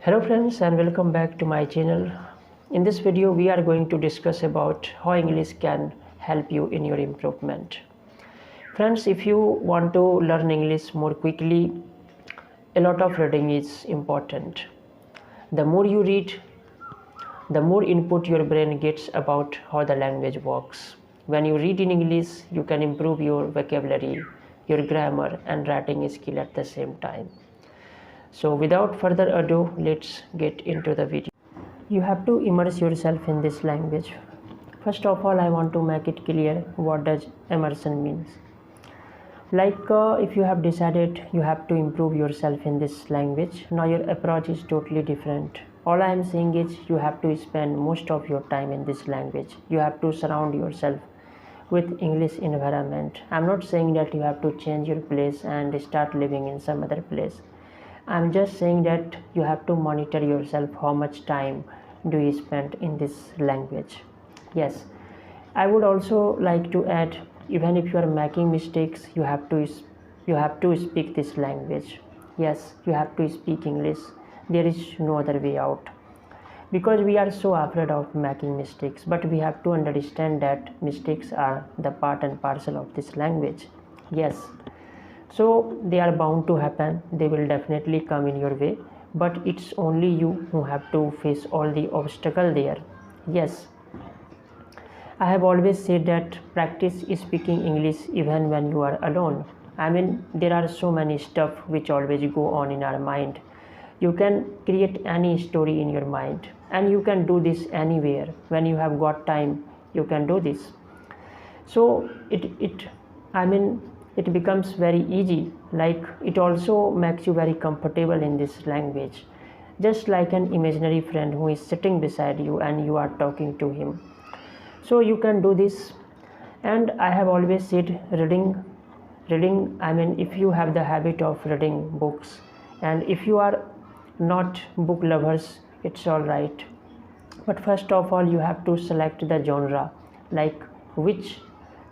Hello friends and welcome back to my channel. In this video we are going to discuss about how English can help you in your improvement. Friends, if you want to learn English more quickly, a lot of reading is important. The more you read, the more input your brain gets about how the language works. When you read in English, you can improve your vocabulary, your grammar and writing skill at the same time. So without further ado, let's get into the video. You have to immerse yourself in this language. First of all, I want to make it clear what does immersion means. If you have decided you have to improve yourself in this language, now your approach is totally different. All I am saying is you have to spend most of your time in this language. You have to surround yourself with English environment. I'm not saying that you have to change your place and start living in some other place. I'm just saying that you have to monitor yourself how much time do you spend in this language. Yes, I would also like to add, even if you are making mistakes, you have to speak this language. Yes, you have to speak English. There is no other way out, because we are so afraid of making mistakes, but we have to understand that mistakes are the part and parcel of this language. Yes, so they are bound to happen, they will definitely come in your way, but it's only you who have to face all the obstacle there. Yes, I have always said that practice speaking English even when you are alone. I mean, there are so many stuff which always go on in our mind. You can create any story in your mind, and you can do this anywhere. When you have got time, you can do this. So it becomes very easy. Like, it also makes you very comfortable in this language, just like an imaginary friend who is sitting beside you and you are talking to him. So you can do this. And I have always said reading, if you have the habit of reading books, and if you are not book lovers, it's all right, but first of all you have to select the genre, like which,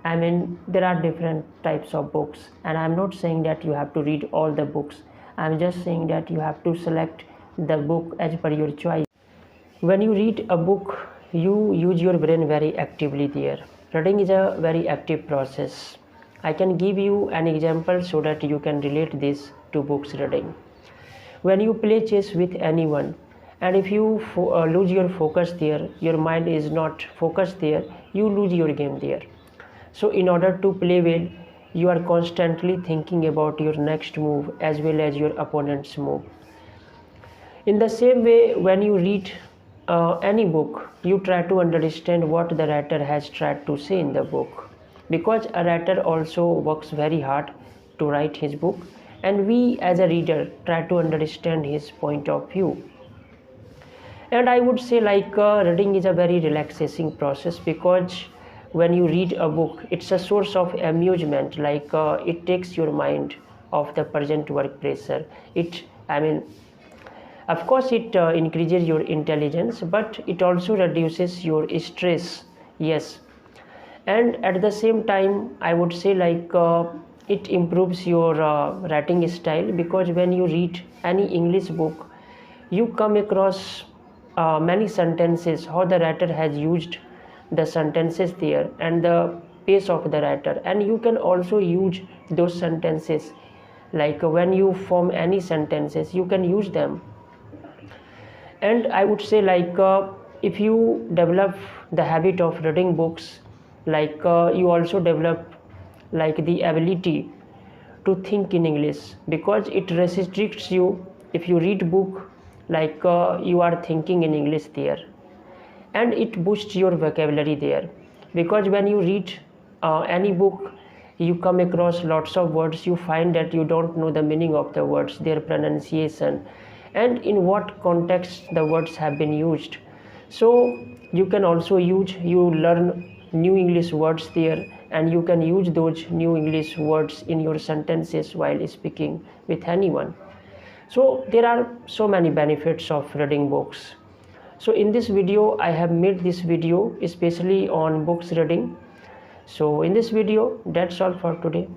there are different types of books, and I'm not saying that you have to read all the books. I'm just saying that you have to select the book as per your choice. When you read a book, you use your brain very actively there. Reading is a very active process. I can give you an example so that you can relate this to books reading. When you play chess with anyone, and if you lose your focus there, your mind is not focused there, you lose your game there. So in order to play well, you are constantly thinking about your next move as well as your opponent's move. In the same way, when you read any book, you try to understand what the writer has tried to say in the book, because a writer also works very hard to write his book, and we as a reader try to understand his point of view. And I would say reading is a very relaxing process, because when you read a book, it's a source of amusement. It takes your mind off the present work pressure. Of course it increases your intelligence, but it also reduces your stress. Yes, and at the same time I would say it improves your writing style, because when you read any English book, you come across many sentences, how the writer has used the sentences there, and the pace of the writer, and you can also use those sentences. When you form any sentences, you can use them. And I would say if you develop the habit of reading books, you also develop the ability to think in English, because it restricts you. If you read book, you are thinking in English there, and it boosts your vocabulary there, because when you read any book, you come across lots of words, you find that you don't know the meaning of the words, their pronunciation, and in what context the words have been used. So you can also you learn new English words there, and you can use those new English words in your sentences while speaking with anyone. So there are so many benefits of reading books. So in this video, I have made this video especially on books reading. So in this video, that's all for today.